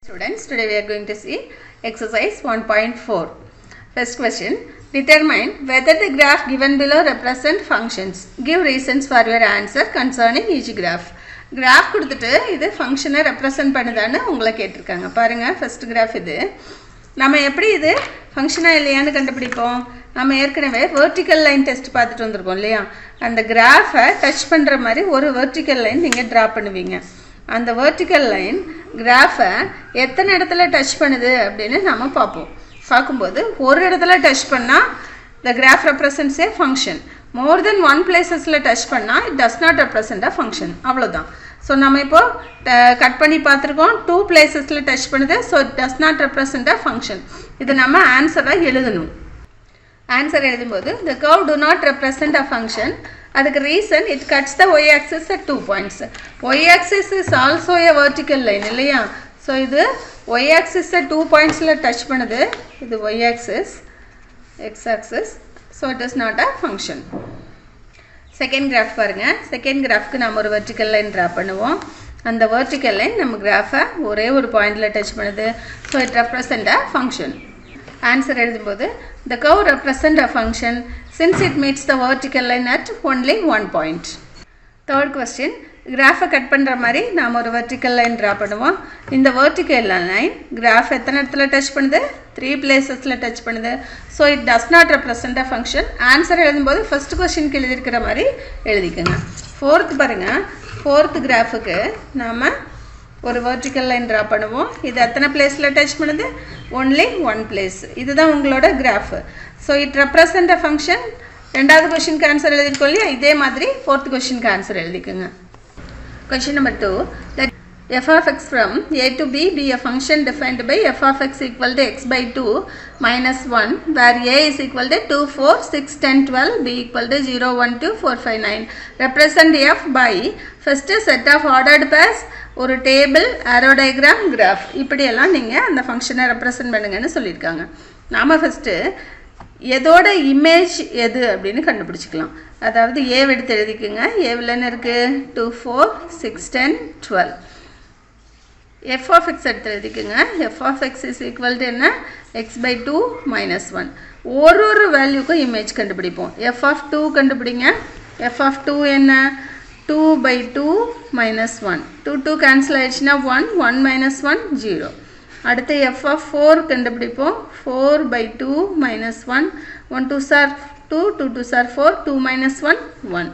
Students, today we are going to see exercise 1.4. First question, determine whether the graph given below represent functions. Give reasons for your answer concerning each graph. Graph கொடுத்துட்டு இது ஃபங்க்ஷனை represent பண்ணுதான்னு உங்களை கேட்டிருக்காங்க. பாருங்கள், first graph இது. நம்ம எப்படி இது ஃபங்க்ஷனாக இல்லையான்னு கண்டுபிடிப்போம்? நம்ம ஏற்கனவே வெர்டிக்கல் லைன் டெஸ்ட் பார்த்துட்டு வந்திருக்கோம் இல்லையா? அந்த கிராஃபை டச் பண்ணுற மாதிரி ஒரு வெர்டிக்கல் லைன் நீங்கள் ட்ரா பண்ணுவீங்க. அந்த வெர்டிக்கல் லைன் கிராஃபை எத்தனை இடத்துல டச் பண்ணுது அப்படின்னு நம்ம பார்க்கும்போது ஒரு இடத்துல டச் பண்ணால் the graph represents a function. More than one places-ல டச் பண்ணால் it does not represent a function. அவ்வளோதான். ஸோ நம்ம இப்போ கட் பண்ணி பார்த்துருக்கோம், 2 places-ல டச் பண்ணுது, so it does not represent a function. இது நம்ம ஆன்சராக எழுதணும். ஆன்சர் எழுதும்போது the curve do not represent a function. அதுக்கு reason it cuts the y-axis at 2 points. y-axis is also a vertical line இல்லையா? ஸோ இது y-axis 2 points-ல டச் பண்ணுது. இது y-axis, x-axis. So it is not a function. Second graph பாருங்கள். Second கிராஃப்க்கு நம்ம ஒரு vertical line draw பண்ணுவோம். அந்த வெர்டிக்கல் லைன் நம்ம கிராஃபை ஒரே ஒரு பாயிண்டில் டச் பண்ணுது. So it represent a function. Answer எழுதும்போது the curve represent a function since it meets the vertical line at only one point. Third question, கிராஃபை கட் பண்ணுற மாதிரி நாம் ஒரு வெர்டிக்கல் லைன் ட்ரா பண்ணுவோம். இந்த வெர்டிக்கல் லைன் கிராஃப் எத்தனை இடத்துல டச் பண்ணுது? 3 places-ல டச் பண்ணுது. So it does not represent a function. Answer எழுதும்போது ஃபர்ஸ்ட் கொஸ்டினுக்கு எழுதியிருக்கிற மாதிரி எழுதிக்கோங்க. ஃபோர்த் பாருங்கள், ஃபோர்த் கிராஃபுக்கு நாம் ஒரு வெர்டிக்கல் லைன் ட்ரா பண்ணுவோம். இது எத்தனை பிளேஸில் டச் பண்ணுது? Only one place. இதுதான் உங்களோட graph. So it represent a function. ரெண்டாவது கொஸ்டினுக்கு ஆன்சர் எழுதிருக்கோம் இல்லையா? இதே மாதிரி ஃபோர்த் கொஸ்டினுக்கு ஆன்சர் எழுதிக்கோங்க. Question number 2, that f of x from a to b be a function defined by f of x equal to x by 2 minus 1, where a is equal to 2, 4, 6, 10, 12, b equal to 0, 1, 2, 4, 5, 9. Represent f by first set of ordered pairs, ஒரு table, arrow diagram, graph. இப்படியெல்லாம் நீங்கள் அந்த ஃபங்க்ஷனை represent பண்ணுங்கன்னு சொல்லியிருக்காங்க. நாம் first எதோட image எது அப்படின்னு கண்டுபிடிச்சிக்கலாம். அதாவது ஏ எடுத்து எழுதிக்குங்க. ஏவில் என்ன இருக்குது? 2, 4, 6, 10, 12. எஃப் ஆஃப் எக்ஸ் எடுத்து எழுதிக்குங்க. F of X is equal to என்ன? X by 2 minus 1. ஒரு வேல்யூக்கும் இமேஜ் கண்டுபிடிப்போம். எஃப் ஆஃப் 2 கண்டுபிடிங்க. எஃப் ஆஃப் 2 என்ன? 2 by 2 minus 1. 2 கேன்சல் ஆயிடுச்சுன்னா 1, 1 minus 1, 0. அடுத்து எஃப் ஆஃப் 4 கண்டுபிடிப்போம். 4 by 2 minus 1. 1 2s are 2, 2 2s are 4, 2 minus 1, 1.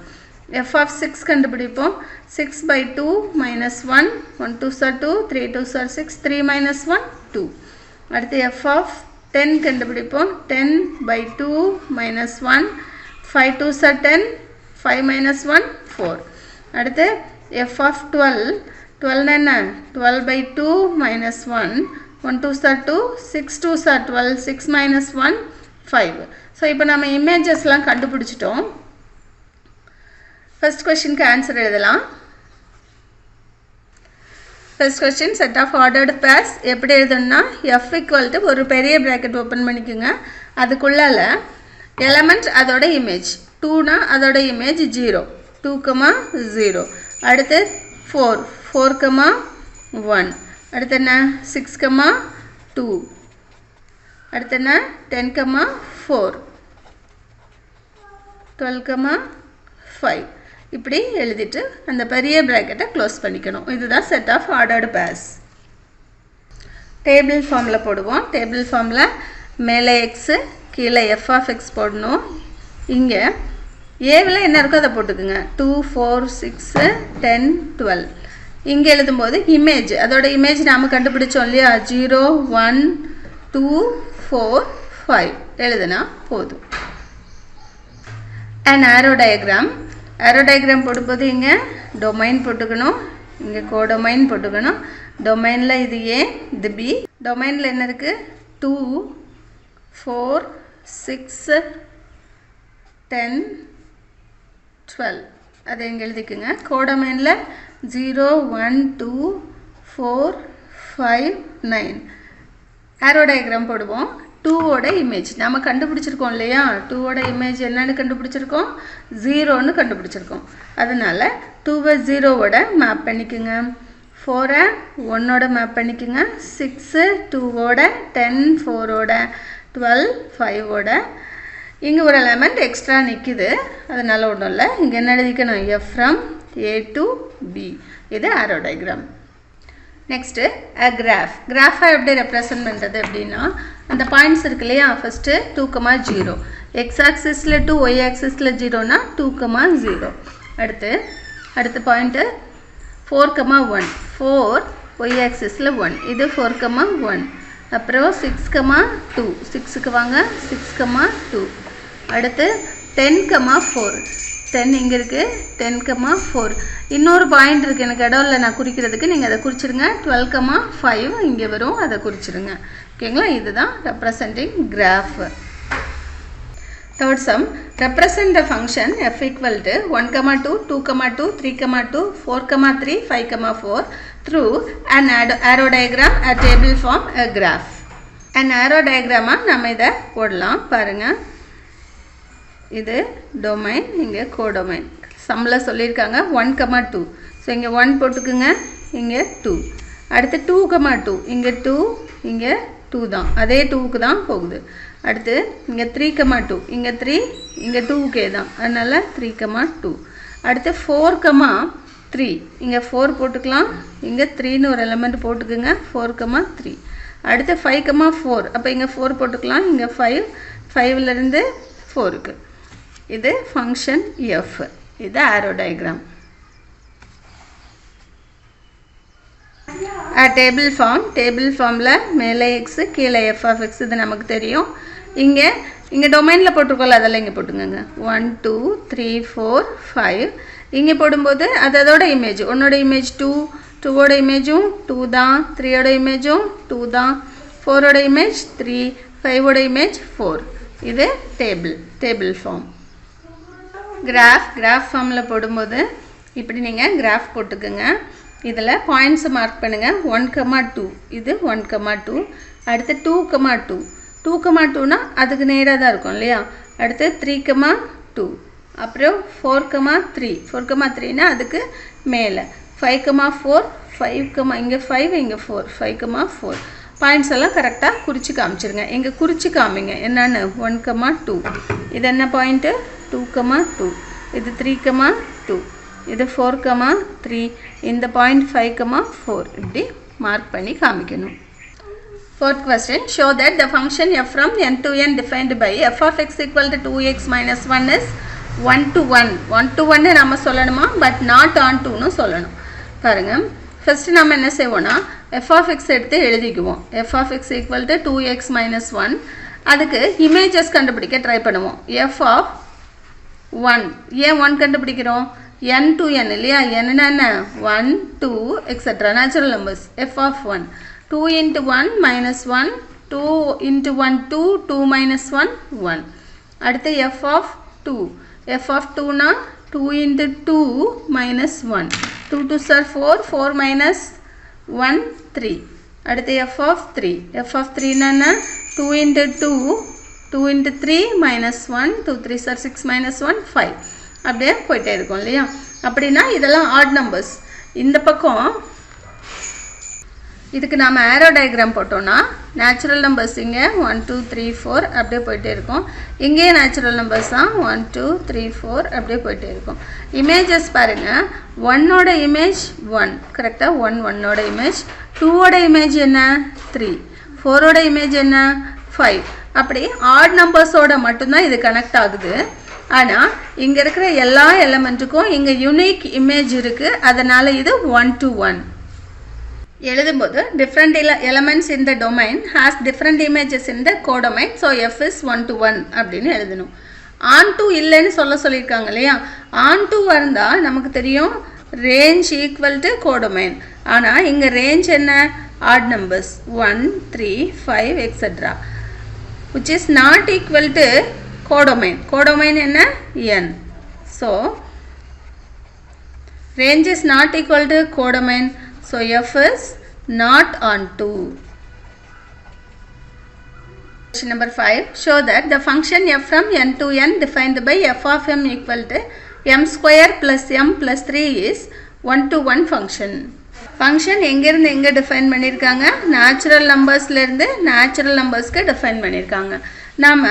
F of 6 கண்டுபிடிப்போம். 6 by 2 minus 1. 1 2s are 2, 3 2s are 6, 3 minus 1, 2. அடுத்து எஃப் ஆஃப் 10 கண்டுபிடிப்போம். 10 by 2 minus 1. 5 2s are 10, 5 minus 1, 4. அடுத்து F of 12. 12 என்ன? 12 by 2 minus 1. 1 2s are 2, 6 2s are 12, 6 minus 1, 5. So இப்போ நம்ம இமேஜஸ்லாம் கண்டுபிடிச்சிட்டோம். First கொஸ்டினுக்கு ஆன்சர் எழுதலாம். First question, set of ordered pairs எப்படி எழுதணும்னா, எஃப் ஈக்குவல் டு ஒரு பெரிய ப்ராக்கெட் ஓப்பன் பண்ணிக்கோங்க. அதுக்குள்ளால எலமெண்ட் அதோட இமேஜ் 2னா அதோட இமேஜ் 0, 2, 0. அடுத்து 4, 4, 1. அடுத்து என்ன? 6, 2. அடுத்து என்ன? 10, 4. 12, 5. இப்படி எழுதிட்டு அந்த பெரிய ப்ராக்கெட்டை க்ளோஸ் பண்ணிக்கணும். இதுதான் set of ordered pairs. Table ஃபார்மில் போடுவோம். டேபிள் ஃபார்மில் மேலே எக்ஸு, கீழே எஃப் ஆஃப் எக்ஸ் போடணும். இங்கே ஏவில் என்ன இருக்கோ அதை போட்டுக்குங்க. 2, 4, 6, 10, 12. இங்கே எழுதும்போது இமேஜ், அதோட இமேஜ் நாம் கண்டுபிடிச்சோம் இல்லையா? 0, 1, 2, 4, 5 எழுதுனா போதும். And arrow diagram. Arrow diagram போடும்போது இங்கே டொமைன் போட்டுக்கணும், இங்கே கோடொமைன் போட்டுக்கணும். டொமைனில் இது ஏ, இது பி. டொமைனில் என்ன இருக்குது? 2, 4, 6, 10, 12. அதை இங்கே எழுதிக்குங்க. கோடொமைனில் 0, 1, 2, 4, 5, 9. ஆரோ டயக்ராம் போடுவோம். 2ஓட இமேஜ் நம்ம கண்டுபிடிச்சிருக்கோம் இல்லையா? 2ஓட இமேஜ் என்னன்னு கண்டுபிடிச்சிருக்கோம்? 0ன்னு கண்டுபிடிச்சிருக்கோம். அதனால் 2 0ஓட மேப் பண்ணிக்கோங்க. 4 1ஓட மேப் பண்ணிக்கோங்க, 6 2ஓட, 10 4ஓட, 12 5ஓட. இங்கே ஒரு எலமெண்ட் எக்ஸ்ட்ரா நிற்குது, அதனால ஒன்றும் இல்லை. இங்கே என்ன எழுதிக்கணும், F from A to B. இது ஆரோ டயக்ராம். Next graph. கிராஃபை எப்படி ரெப்ரசன்ட் பண்ணுறது அப்படின்னா, அந்த பாயிண்ட்ஸ் இருக்கு இல்லையா, ஃபஸ்ட்டு 2, 0. எக்ஸ் ஆக்சிஸில் 2, ஒய் ஆக்சிஸில் 0னா 2, 0. அடுத்து பாயிண்ட்டு 4, 1. 4 ஒய் ஆக்சிஸில் 1, இது 4, 1. அப்புறம் 6, 2. 6க்கு வாங்க, 6, 2. அடுத்து 10, 4. 10 இங்கே இருக்குது, 10, 4. இன்னொரு பாயிண்ட் இருக்குது எனக்கு இடம் இல்லை நான் குறிக்கிறதுக்கு, நீங்கள் அதை குறிச்சிடுங்க. 12, 5 இங்கே வரும், அதை குறிச்சிடுங்க. ஓகேங்களா, இதுதான் representing graph. Third sum, represent the function f equal to 1, 2, 2, 2, 3, 2, 4, 3, 5, 4 through an arrow diagram, a table form, a graph. An arrow diagram நம்ம இதை போடலாம் பாருங்க. இது டொமைன், இங்கே கோடொமைன். சம்மில் சொல்லியிருக்காங்க 1, 2. ஸோ இங்கே 1 போட்டுக்குங்க, இங்கே 2. அடுத்து 2, 2. இங்கே 2, இங்கே 2 தான், அதே 2க்கு தான் போகுது. அடுத்து இங்கே 3, 2. இங்கே 3, இங்கே 2க்கே தான், அதனால் 3, 2. அடுத்து 4, 3. இங்கே 4 போட்டுக்கலாம், இங்கே 3ன்னு ஒரு எலமெண்ட் போட்டுக்குங்க, 4, 3. அடுத்து 5, 4. அப்போ இங்கே 4 போட்டுக்கலாம், இங்கே 5, 5லேருந்து 4க்கு. இது ஃபங்க்ஷன் எஃப். இது ஆரோ டயக்ராம். டேபிள் ஃபார்மில் மேலே எக்ஸு கீழே எஃப் ஆஃப் எக்ஸ், இது நமக்கு தெரியும். இங்கே டொமைனில் போட்டிருக்கோம்ல, அதெல்லாம் இங்கே போட்டுங்க. 1 2 3 4 5. இங்கே போடும்போது அதோட இமேஜ், ஒன்னோட இமேஜ் 2, 2ஓட இமேஜும் 2 தான், 3ஓட இமேஜும் 2 தான், 4ஓட இமேஜ் 3, 5ஓட இமேஜ் 4. இது டேபிள் ஃபார்ம். கிராஃப் ஃபார்மில் போடும்போது இப்படி நீங்கள் கிராஃப் போட்டுக்குங்க. இதில் பாயிண்ட்ஸை மார்க் பண்ணுங்கள். 1, 2. இது 1, 2. அடுத்து 2, 2. 2, 2னா அதுக்கு நேராக தான் இருக்கும் இல்லையா. அடுத்து 3, 2. அப்புறம் 4, 3. 4, 3னா அதுக்கு மேலே. 5, 4. 5, இங்கே 5, இங்கே 4. 5, 4. பாயிண்ட்ஸ் எல்லாம் கரெக்டாக குறித்து காமிச்சிருங்க. இங்கே குறித்து காமிங்க என்னென்னு. 1, 2. இது என்ன பாயிண்ட்டு, 2, 2. இது 3, 2. இது 4, 3. இந்த பாயிண்ட் 5, 4. இப்படி மார்க் பண்ணி காமிக்கணும். Fourth question, show that the function f from n to n defined by f of x equal to 2x minus 1 is 1 to 1. 1 to 1 நம்ம சொல்லணுமா, பட் நாட் ஆன் டூன்னு சொல்லணும். பாருங்கள், ஃபஸ்ட்டு நம்ம என்ன செய்வோம்னா f of x எடுத்து எழுதிக்குவோம். f of x equal to 2x minus 1. அதுக்கு images கண்டுபிடிக்க ட்ரை பண்ணுவோம். f of 1, ஏன் 1 கண்டுபிடிக்கிறோம், n to n இல்லையா. n என்ன, 1 2 etc. Natural numbers. f of 1, 2 into 1 minus 1, 2 into 1 2, 2 minus 1 1. அடுத்து f of 2. f of 2னா 2 into 2 minus 1. 2 2s are 4, 4 minus 1 3. அடுத்து f of 3. f of 3னா 2 into 2, 2 into 3 minus 1, 2 3s are 6 minus 1 5. அப்படியே போயிட்டே இருக்கும் இல்லையா. அப்படின்னா இதெல்லாம் ஆட் நம்பர்ஸ். இந்த பக்கம் இதுக்கு நாம் ஆரோ டயக்ராம் போட்டோம்னா நேச்சுரல் நம்பர்ஸ் இங்கே 1 2 3 4 அப்படியே போயிட்டே இருக்கும். இங்கேயே நேச்சுரல் நம்பர்ஸ் தான் 1 2 3 4 அப்படியே போயிட்டே இருக்கும். இமேஜஸ் பாருங்கள், 1ஓட இமேஜ் 1 கரெக்டாக, 1ஓட இமேஜ், 2ஓட இமேஜ் என்ன 3, 4ஓட இமேஜ் என்ன 5. அப்படி ஆட் நம்பர்ஸோட மட்டும்தான் இது கனெக்ட் ஆகுது. ஆனால் இங்கே இருக்கிற எல்லா எலமெண்ட்டுக்கும் இங்கே யூனிக் இமேஜ் இருக்குது, அதனால் இது 1 to 1. எழுதும்போது different elements in the domain has different images in the codomain, so f is 1 to 1 அப்படின்னு எழுதணும். on to இல்லைன்னு சொல்லியிருக்காங்க இல்லையா. on to வந்தால் நமக்கு தெரியும் range equal to codomain. ஆனால் இங்கே range என்ன, odd numbers 1 3 5 etc. which is not equal to codomain. codomain என்ன, n. so range is not equal to codomain, so f is not on 2. Question number 5, show that the function f from n to n defined by f of m equal to m square plus m plus 3 is 1 to 1 function. Function எங்கேருந்து எங்கே define பண்ணியிருக்காங்க? Natural நம்பர்ஸ்லேருந்து natural நம்பர்ஸ்க்கு define பண்ணியிருக்காங்க. நாம்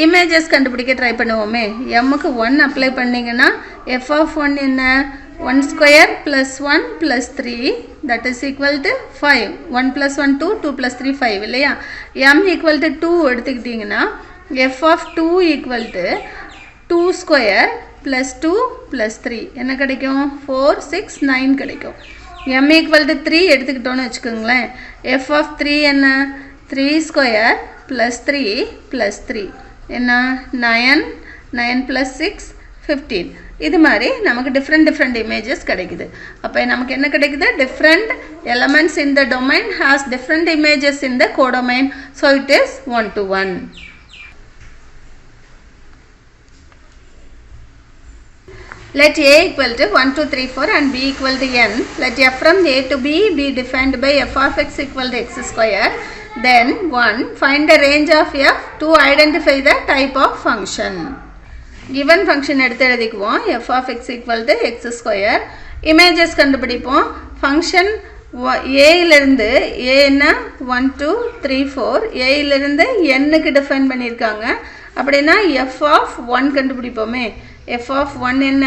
images கண்டுபிடிக்க try பண்ணுவோமே. எம்முக்கு 1 அப்ளை பண்ணிங்கன்னா எஃப் ஆஃப் 1 என்ன? 1 square plus 1 plus 3 that is equal to 5. 1 plus 1 2, 2 plus 3 5 இல்லையா? எம் ஈக்குவல் டு 2 எடுத்துக்கிட்டிங்கன்னா F of 2 equal to 2 square plus 2 plus 3 என்ன கிடைக்கும்? 4 6 9 கிடைக்கும். எம் ஈக்குவல் டு 3 எடுத்துக்கிட்டோன்னு வச்சுக்கோங்களேன். எஃப் ஆஃப் 3 என்ன? 3 ஸ்கொயர் ப்ளஸ் 3 ப்ளஸ் 3 என்ன? 9 9 ப்ளஸ் 6 15. இது மாதிரி நமக்கு டிஃப்ரெண்ட் இமேஜஸ் கிடைக்குது. அப்போ நமக்கு என்ன கிடைக்குது? Different elements in the domain has different images in the codomain. So it is 1 to 1. Let A equal to 1 2 3 4 and B equal to n. Let f from A to B be defined by f of x equal to x square. Then 1. Find the range of f to identify the type of function. Given function எடுத்து எழுதிக்குவோம். f of x equal to x square. Images கண்டுபிடிப்போம். Function A இலிருந்து A என்ன? 1 2 3 4 A இலிருந்து n க்கு define பண்ணியிருக்காங்க. அப்படின்னா f of 1 கண்டுபிடிப்போமே. f of 1 என்ன?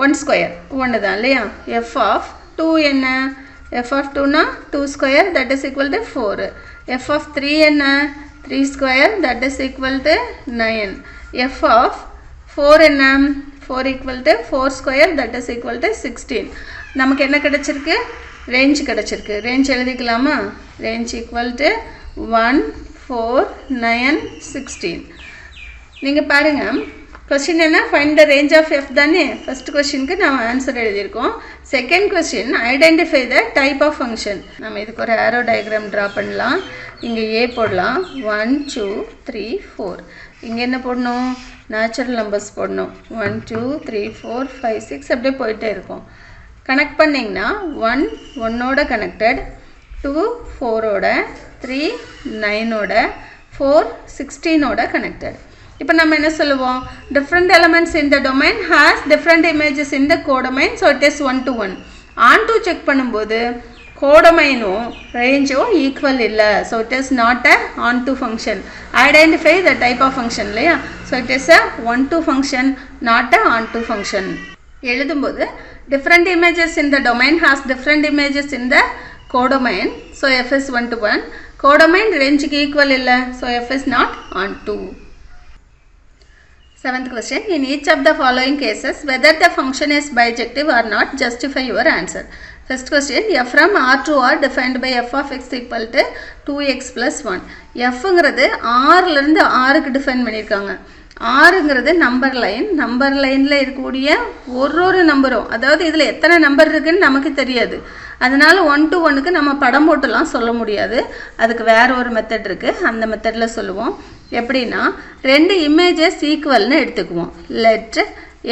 1 square 1 தான் இல்லையா? f of 2 என்ன? f of 2 னா 2 square that is equal to 4. f of 3 என்ன? 3 square that is equal to 9. f of 4 என்ன? 4 equal to 4 square that is equal to 16. நமக்கு என்ன கிடைச்சிருக்கு? ரேஞ்ச் கிடைச்சிருக்கு. ரேஞ்ச் எழுதிக்கலாமா? Range equal to 1 4 9 16. நீங்கள் பாருங்கள், கொஸ்டின் என்ன? Find the range of F தானே. ஃபர்ஸ்ட் கொஸ்டினுக்கு நம்ம ஆன்சர் எழுதியிருக்கோம். Second question identify the type of function. நம்ம இதுக்கு ஒரு ஆரோ டயக்ராம் ட்ரா பண்ணலாம். இங்கே ஏ போடலாம். 1 2 3 4. இங்கே என்ன போடணும்? நேச்சுரல் நம்பர்ஸ் போடணும். 1 2 3 4 5 6 அப்படியே போயிட்டே இருக்கும். கனெக்ட் பண்ணிங்கன்னா 1 1ஓட கனெக்டட், 2 4ஓட, 3 9ஓட, 4 16ஓட கனெக்டட். இப்போ நம்ம என்ன சொல்லுவோம்? Different elements in the domain has different images in the codomain. So it is 1 to 1. Onto check பண்ணும்போது கோடொமைனும் ரேஞ்சும் ஈக்குவல் இல்லை. So it is not a onto function. Identify the type of function இல்லையா? So it is a 1 to function, not a onto function. எழுதும்போது different images in the domain has different images in the codomain. So F is 1 to 1. Codomain ரேஞ்சுக்கு equal இல்லை. So F is not onto. Seventh question. In each of the following cases, whether the function is bijective or not, justify your answer. First question. F from R to R defined by f of x equal to 2x plus 1. Fங்கிறது Rலேருந்து Rக்கு define பண்ணியிருக்காங்க. Rங்கிறது number line. Number லைனில் இருக்கக்கூடிய ஒரு நம்பரும், அதாவது இதில் எத்தனை number இருக்குன்னு நமக்கு தெரியாது. அதனால் 1 to 1க்கு நம்ம படம் போட்டுலாம் சொல்ல முடியாது. அதுக்கு வேறு ஒரு மெத்தட் இருக்குது. அந்த மெத்தடில் சொல்லுவோம். எப்படின்னா, ரெண்டு இமேஜஸ் ஈக்குவல்னு எடுத்துக்குவோம். Let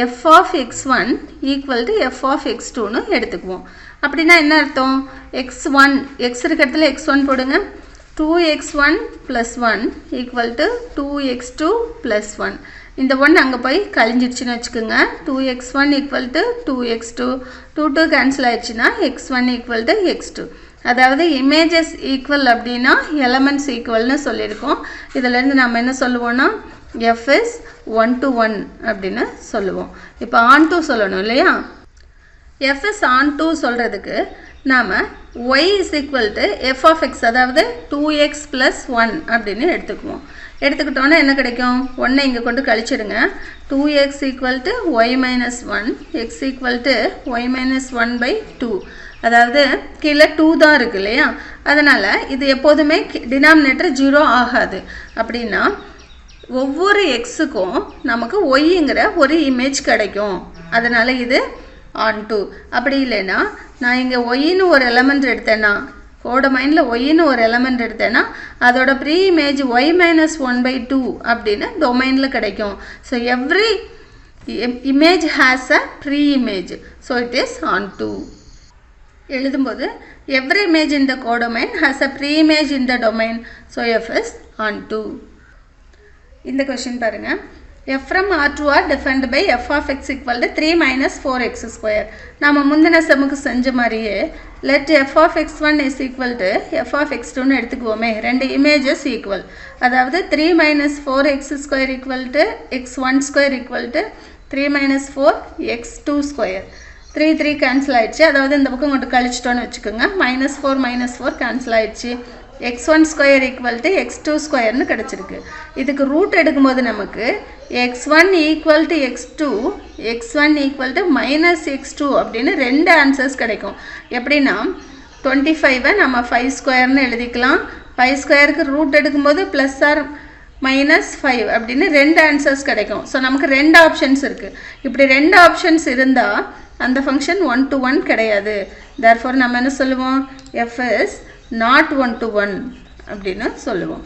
F of x1 equal to F of x2ன்னு எடுத்துக்குவோம். அப்படின்னா என்ன அர்த்தம்? x1 x இருக்கிறதுல x1 போடுங்க. 2x1 plus 1 equal to 2x2 plus 1. இந்த 1 அங்கே போய் கழிஞ்சிடுச்சுன்னு வச்சுக்கோங்க. 2x1 equal to 2x2. 2 cancel ஆயிடுச்சுன்னா x1 equal to x2. அதாவது இமேஜஸ் ஈக்குவல் அப்படின்னா எலமெண்ட்ஸ் ஈக்குவல்னு சொல்லியிருக்கோம். இதிலேருந்து நம்ம என்ன சொல்லுவோம்னா f is 1 to 1 அப்படின்னு சொல்லுவோம். இப்போ ஆன் டூ சொல்லணும் இல்லையா? f is ஆன் டூ சொல்கிறதுக்கு நாம் y is equal to f of x, அதாவது 2x plus 1 அப்படின்னு எடுத்துக்குவோம். எடுத்துக்கிட்டோன்னா என்ன கிடைக்கும்? 1 இங்கே கொண்டு கழிச்சிடுங்க. 2x equal to y minus 1, x equal to y minus 1 by 2. அதாவது கீழே 2 தான் இருக்குது இல்லையா? அதனால் இது எப்போதுமே டினாமினேட்டர் 0 ஆகாது. அப்படின்னா ஒவ்வொரு எக்ஸுக்கும் நமக்கு ஒய்ங்கிற ஒரு இமேஜ் கிடைக்கும். அதனால் இது ஆன் டூ. அப்படி இல்லைன்னா நான் இங்கே ஒய்ன்னு ஒரு எலமெண்ட் எடுத்தேன்னா, கோடொமைனில் ஒய்ன்னு ஒரு எலமெண்ட் எடுத்தேன்னா அதோட pre image Y minus 1 by 2 அப்படின்னு டொமைனில் கிடைக்கும். So every image has a pre image. So it is onto. எழுதும்போது every image in the codomain has a pre image in the domain. So F is onto. இந்த question பாருங்கள். f from R to R defined by f of x equal to 3 minus 4x square. நாம முந்தின சமுக்கு செஞ்ச மாதிரியே let f of x1 is equal to f of x2 னு எடுத்துக்குவோமே. ரெண்டு images equal. அதாவது 3 minus 4x square equal to x1 square equal to 3 minus 4 x2 square. 3 cancel ஆயிடுச்சு. அதாவது இந்த பக்கம் கொண்டு கழிச்சிட்டோன்னு வச்சுக்கோங்க. minus 4 cancel ஆயிடுச்சு. x1 square equal to x2 square னு கிடைச்சிருக்கு. இதுக்கு ரூட் எடுக்கும்போது நமக்கு x1 equal to x2 x1 equal to minus x2 அப்படின்னு ரெண்டு ஆன்சர்ஸ் கிடைக்கும். எப்படின்னா 25 நம்ம 5 ஸ்கொயர்னு எழுதிக்கலாம். 5 ஸ்கொயருக்கு ரூட் எடுக்கும்போது ப்ளஸ் ஆர் மைனஸ் 5 அப்படின்னு ரெண்டு ஆன்சர்ஸ் கிடைக்கும். ஸோ நமக்கு ரெண்டு ஆப்ஷன்ஸ் இருக்குது. இப்படி ரெண்டு ஆப்ஷன்ஸ் இருந்தால் அந்த ஃபங்க்ஷன் 1 to 1 கிடையாது. therefore நம்ம என்ன சொல்லுவோம், f is not 1 to 1 அப்படின்னு சொல்லுவோம்.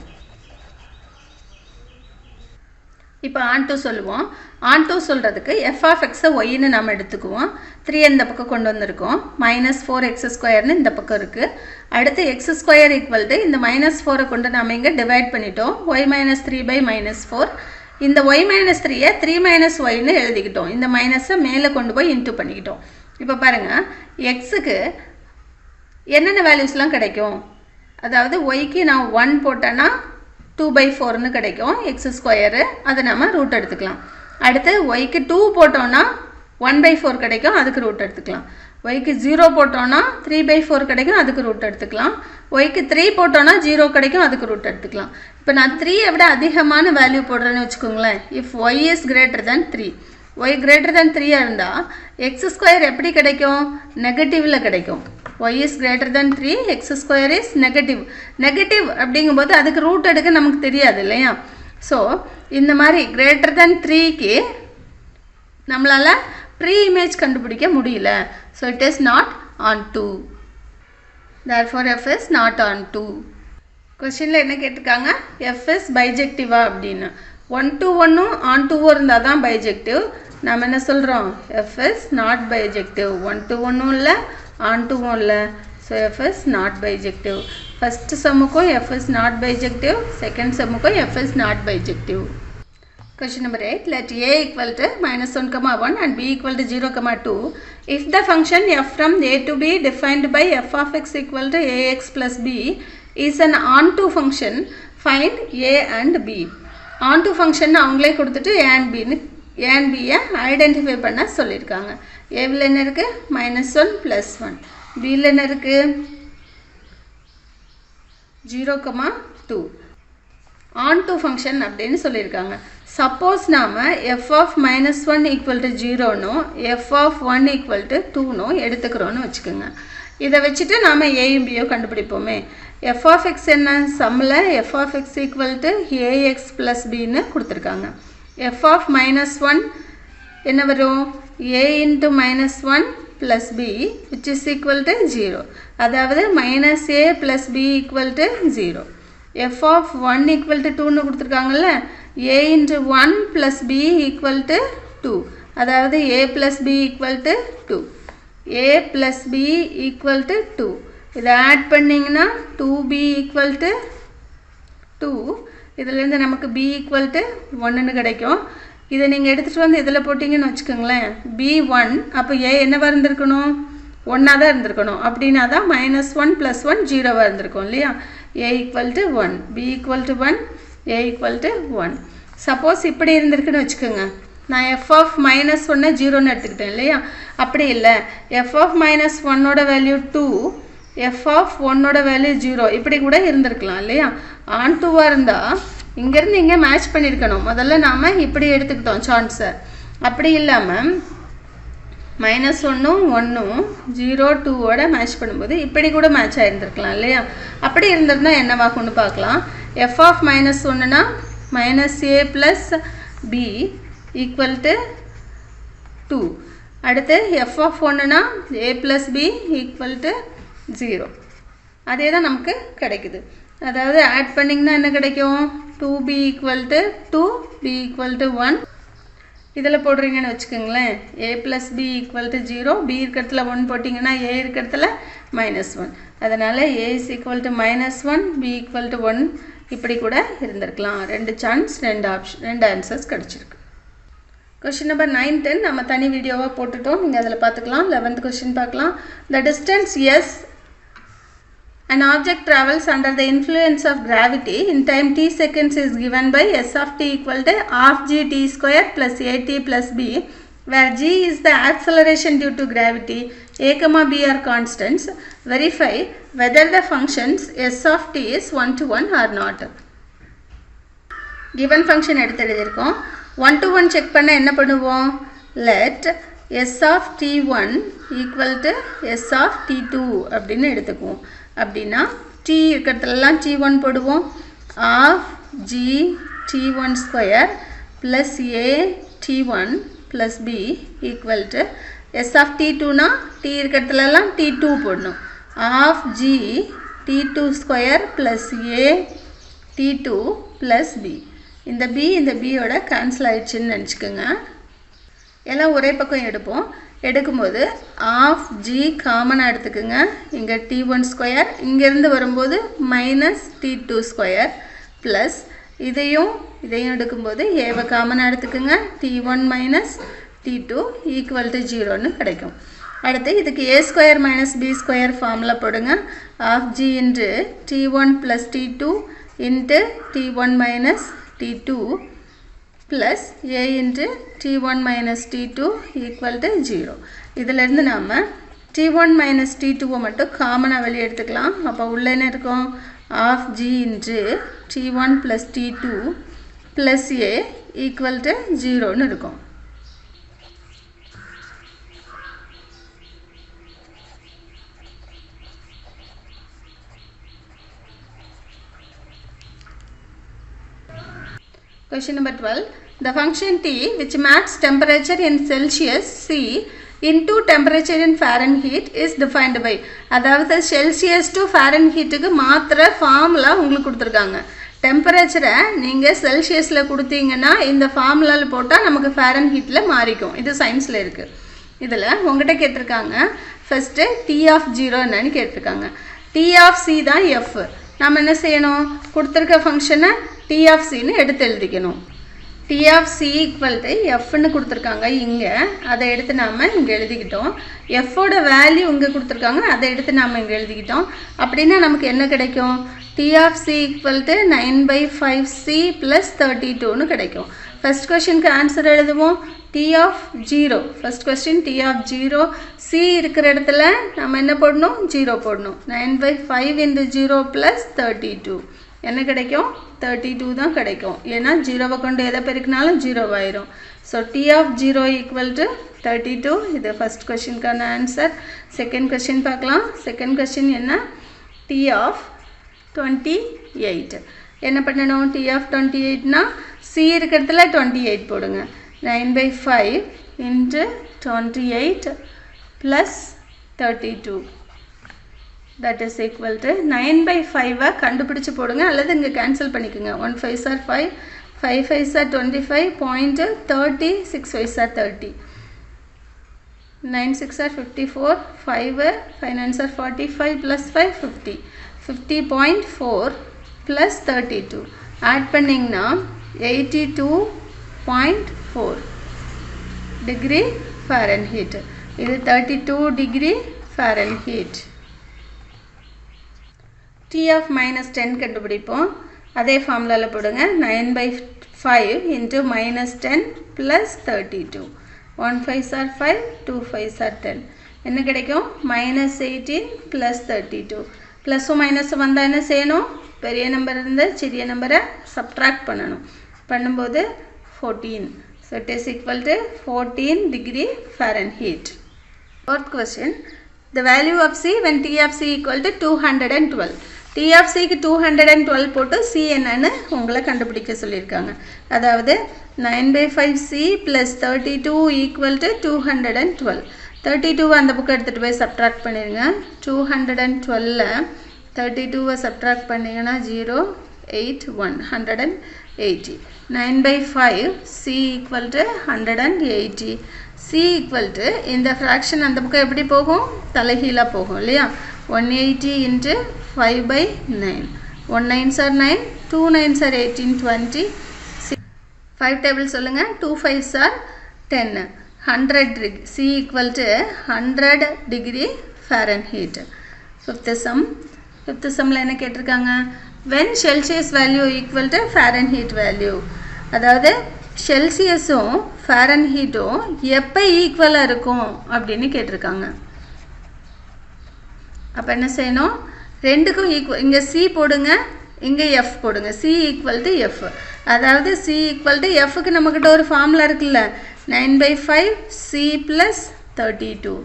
இப்போ ஆன் டூ சொல்லுவோம். ஆன் டூ சொல்கிறதுக்கு எஃப் ஆஃப் எக்ஸை ஒய்ன்னு நம்ம எடுத்துக்குவோம். 3 இந்த பக்கம் கொண்டு வந்திருக்கோம். minus 4x ஸ்கொயர்னு இந்த பக்கம் இருக்குது. அடுத்து எக்ஸ் ஸ்கொயர் ஈக்குவல் டு இந்த minus 4 கொண்டு நம்ம இங்கே டிவைட் பண்ணிட்டோம். y minus 3 by minus 4. இந்த y minus 3யை 3 minus yன்னு எழுதிக்கிட்டோம். இந்த மைனஸை மேலே கொண்டு போய் இன்ட்டு பண்ணிக்கிட்டோம். இப்போ பாருங்கள், எக்ஸுக்கு என்னென்ன வேல்யூஸ்லாம் கிடைக்கும். அதாவது ஒய்க்கு நான் 1 போட்டேன்னா 2/4ன்னு கிடைக்கும் எக்ஸ் ஸ்கொயரு. அதை நம்ம ரூட் எடுத்துக்கலாம். அடுத்து ஒய்க்கு 2 போட்டோன்னா 1/4 கிடைக்கும், அதுக்கு ரூட் எடுத்துக்கலாம். ஒய்க்கு 0 போட்டோன்னா 3/4 கிடைக்கும், அதுக்கு ரூட் எடுத்துக்கலாம். ஒய்க்கு 3 போட்டோன்னா 0 கிடைக்கும், அதுக்கு ரூட் எடுத்துக்கலாம். இப்போ நான் 3 விட அதிகமான வேல்யூ போடுறேன்னு வச்சுக்கோங்களேன். If Y is greater than 3, Y greater than 3 இருந்தால் எக்ஸ் ஸ்கொயர் எப்படி கிடைக்கும், நெகட்டிவில் கிடைக்கும். y is greater than 3, x square is negative. Negative அப்படிங்கும்போது அதுக்கு ரூட் எடுக்க நமக்கு தெரியாது இல்லையா. ஸோ இந்த மாதிரி கிரேட்டர் தேன் 3க்கு நம்மளால் ப்ரீ இமேஜ் கண்டுபிடிக்க முடியல. So it is not on 2. therefore f is not on 2. கொஸ்டினில் என்ன கேட்டிருக்காங்க, f is பைஜெக்டிவா அப்படின்னு. 1 to 1 ஆன் 2 இருந்தால் தான் பைஜெக்டிவ். நம்ம என்ன சொல்கிறோம், f is not bijective. 1 to 1 இல்லை, on to 1 இல்லை. So f is not bijective. First சம்முக்கும் f is not bijective, second சம்முக்கும் f is not bijective. Question number 8. Let a equal to -1, and b equal to 0, 2. If the function f from a to b defined by f of x equal to ax plus b is an onto function, find a and b. onto function அவங்களே கொடுத்துட்டு a and b-யை identify பண்ண சொல்லியிருக்காங்க. ஏவில் என்ன இருக்குது, -1 + 1. பியில் என்ன இருக்குது, 0, 2. onto function அப்படின்னு சொல்லியிருக்காங்க. சப்போஸ் நாம் f of -1 equal to 0னோ f of 1 equal to 2னோ எடுத்துக்கிறோன்னு வச்சுக்கோங்க. இதை வச்சுட்டு நாம் ஏயும் பியோ கண்டுபிடிப்போமே. f of x என்ன, சம்மில் f of x equal to ax plus bன்னு கொடுத்துருக்காங்க. f of -1 என்ன வரும், a into -1 plus b which is equal to 0. அதாவது -a plus b equal to 0. f of 1 equal to 2னு கொடுத்துருக்காங்கல்ல, a into 1 plus b equal to 2. அதாவது a plus b equal to 2. a plus b equal to 2. இதை add பண்ணிங்கன்னா 2b equal to 2. இதிலேருந்து நமக்கு b equal to 1ன்னு கிடைக்கும். இதை நீங்கள் எடுத்துகிட்டு வந்து இதில் போட்டிங்கன்னு வச்சுக்கோங்களேன், b1. அப்போ a என்னவாக இருந்திருக்கணும், 1ஆக தான் இருந்திருக்கணும். அப்படின்னா தான் -1 + 1 0வாக இருந்திருக்கும் இல்லையா. a equal to 1, b equal to 1, a equal to 1. Suppose இப்படி இருந்திருக்குன்னு வச்சுக்கோங்க, நான் f of -1 0ன்னு எடுத்துக்கிட்டேன் இல்லையா. அப்படி இல்லை, f of -1ஓட வேல்யூ 2, f of 1ஓட வேல்யூ 0, இப்படி கூட இருந்திருக்கலாம் இல்லையா. ஆன் 2வாக இருந்தால் இங்கேருந்து இங்கே மேட்ச் பண்ணியிருக்கணும். முதல்ல நாம் இப்படி எடுத்துக்கிட்டோம் சான்ஸை. அப்படி இல்லாமல் -1ம் 1ம் 0, 2ஓட மேட்ச் பண்ணும்போது இப்படி கூட மேட்ச் ஆகிருந்துருக்கலாம் இல்லையா. அப்படி இருந்திருந்தால் என்னவாகும்னு பார்க்கலாம். f of -1னா -a plus b equal to 2. அடுத்து f of 1னா a plus b equal to 0. அதே தான் நமக்கு கிடைக்குது. அதாவது ஆட் பண்ணிங்கன்னா என்ன கிடைக்கும், 2b equal to 2, b equal to 1. இதில் போடுறீங்கன்னு வச்சுக்கோங்களேன், a plus b equal to 0, b இருக்கிறதுல 1 போட்டிங்கன்னா a இருக்கிறதுல -1. அதனால் a is equal to -1, b equal to 1 இப்படி கூட இருந்திருக்கலாம். ரெண்டு சான்ஸ், ரெண்டு ஆன்சர்ஸ் கிடச்சிருக்கு. Question number 9, 10 நம்ம தனி வீடியோவா போட்டுட்டோம். நீங்க அதில் பார்த்துக்கலாம். 11th question பார்க்கலாம். The distance S an object travels under the influence of gravity in time t seconds is given by S of t equal to half g t square plus at plus b, where g is the acceleration due to gravity, a comma b are constants. Verify whether the functions S of t is 1 to 1 or not. Given function எடுத்து எழுதியிருக்கோம். 1 to 1 check பண்ண என்ன பண்ணுவோம்? Let S of t1 equal to S of t2 அப்படின்னு எடுத்துக்குவோம். அப்படின்னா t இருக்கிறதுலாம் t1 போடுவோம். half g t1 square plus a t1 plus b equal to S of t2 னா t இருக்கிறதுலாம் t2 போடணும். half g t2 square plus a t2 plus b. இந்த b இந்த b ஓட கேன்சல் ஆயிடுச்சுன்னு நினச்சிக்கோங்க. எல்லாம் ஒரே பக்கம் எடுப்போம். எடுக்கும்போது ஆஃப் ஜி காமனாக எடுத்துக்குங்க. இங்கே t1 ஸ்கொயர் இங்கேருந்து வரும்போது மைனஸ் t2 ஸ்கொயர் ப்ளஸ் இதையும் எடுக்கும்போது ஏவை காமனாக எடுத்துக்குங்க. t1 minus t2 equal to 0ன்னு கிடைக்கும். அடுத்து இதுக்கு a square minus b square ஃபார்மில் போடுங்க. Of G into t1 plus t2 into t1 minus t2 plus a into t1 minus t2 equal to 0. இதிலிருந்து நாம் t1 minus t2 மட்டும் காமனாக வெளியே எடுத்துக்கலாம். அப்போ உள்ள என்ன இருக்கும்? half g into t1 plus t2 plus a equal to 0ன்னு இருக்கும். Question number 12. The function t which maps temperature in Celsius C into temperature in Fahrenheit is defined by. அதாவது Celsius to Fahrenheitக்கு மாத்திர ஃபார்முலா உங்களுக்கு கொடுத்துருக்காங்க. டெம்பரேச்சரை நீங்கள் செல்சியஸில் கொடுத்தீங்கன்னா இந்த ஃபார்முலாவில் போட்டால் நமக்கு ஃபாரன்ஹீட்டில் மாறிக்கும். இது சயின்ஸில் இருக்குது. இதில் உங்கள்கிட்ட கேட்டிருக்காங்க ஃபஸ்ட்டு டி ஆஃப் 0 என்னன்னு கேட்டிருக்காங்க. டி ஆஃப் சி தான் எஃப். நம்ம என்ன செய்யணும்? கொடுத்துருக்க ஃபங்க்ஷனை டி ஆஃப் சின்னு எடுத்து எழுதிக்கணும். T of C equal to எஃப்னு கொடுத்துருக்காங்க இங்கே. அதை எடுத்து நாம் இங்கே எழுதிக்கிட்டோம். எஃப்போட வேல்யூ இங்கே கொடுத்துருக்காங்க. அதை எடுத்து நாம் இங்கே எழுதிக்கிட்டோம். அப்படின்னா நமக்கு என்ன கிடைக்கும்? T of C equal to 9/5c plus 32ன்னு கிடைக்கும். ஃபஸ்ட் கொஸ்டினுக்கு ஆன்சர் எழுதுவோம். T of 0. First question T of 0. C இருக்கிற இடத்துல நம்ம என்ன போடணும்? 0 போடணும். 9/5 into 0 ப்ளஸ் 32 என்ன கிடைக்கும்? 32 தான் கிடைக்கும். ஏன்னா 0வை கொண்டு எதை பெருக்கினாலும் 0 ஆயிரும். So T of 0 equal to 32. இது ஃபஸ்ட் கொஸ்டினுக்கான ஆன்சர். செகண்ட் கொஸ்டின் பார்க்கலாம். செகண்ட் கொஸ்டின் என்ன? T of 28. என்ன பண்ணணும்? டி ஆஃப் 28னா சி இருக்கிறதுல 28 போடுங்க. 9/5 into 28 plus 32. That is equal to 9/5 கண்டுபிடிச்சு போடுங்க அல்லது இங்கே கேன்சல் பண்ணிக்கோங்க. 1 5s are 5, 5 5s are 25, 0.30, 6 5s are 30, 9 6 are 54, 5 9s are 45 plus 5 50, 50.4 plus 32 add பண்ணிங்கன்னா 82.4 டிகிரி ஃபாரன்ஹீட். இது 32 degree Fahrenheit. T of minus 10 கண்டுபிடிப்போம். அதே ஃபார்முலாவில் போடுங்க. 9/5 into minus 10 plus 32. 1 5s are 5, 2 5s are 10. என்ன கிடைக்கும்? minus 18 plus 32. ப்ளஸும் மைனஸும் வந்தால் என்ன செய்யணும்? பெரிய நம்பர் இருந்து சிறிய நம்பரை சப்ட்ராக்ட் பண்ணணும். பண்ணும்போது 14. So it is equal to 14 degree Fahrenheit. Fourth question. The value of C when T of C equal to 212. T of C க்கு 212 போட்டு C என்னன்னு உங்களை கண்டுபிடிக்க சொல்லியிருக்காங்க. அதாவது 9/5C plus 32 equal to 212. 32 அந்த புக்கை எடுத்துகிட்டு போய் சப்ட்ராக்ட் பண்ணிடுங்க. 212ல் 32வை சப்ட்ராக்ட் பண்ணிங்கன்னா 0 8 1 180. 9/5 C equal to 180. C equal to இந்த ஃப்ராக்ஷன் அந்த பக்கம் எப்படி போகும்? தலைகீழாக போகும் இல்லையா? 180 into 5/9. 1 9s are 9, 2 9s are 18 20. 5 table சொல்லுங்கள். 2 5s are 10 100 degree C equal to 100 degree Fahrenheit. Fifth sum என்ன கேட்டிருக்காங்க when Celsius value equal to Fahrenheit value அதாவது செல்சியஸும் ஃபாரன்ஹீட்டும் எப்போ ஈக்குவலாக இருக்கும் அப்படின்னு கேட்டிருக்காங்க. அப்போ என்ன செய்யணும் ரெண்டுக்கும் ஈக்குவல் இங்கே சி போடுங்க இங்கே எஃப் போடுங்க சி ஈக்குவல் டு எஃப் அதாவது சி ஈக்குவல் டு எஃப்க்கு நம்மக்கிட்ட ஒரு ஃபார்முலா இருக்குல்ல 9/5 C plus 32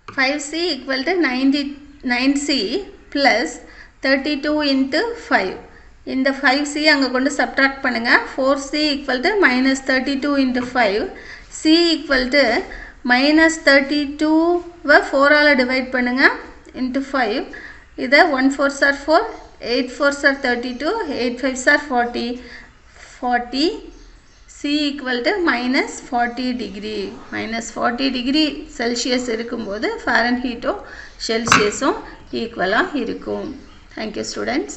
5c equal to 9c plus 32 into 5 இந்த 5c அங்கே கொண்டு subtract பண்ணுங்க 4c equal to minus 32 into 5 c equal to minus 32 4 all divide பண்ணுங்க into 5 இதை 1 4s are 4 8 4s are 32 8 5s are 40 C equal to minus 40 degree minus 40 degree Celsius இருக்கும்போது Fahrenheit Celsius equal இருக்கும். Thank you students.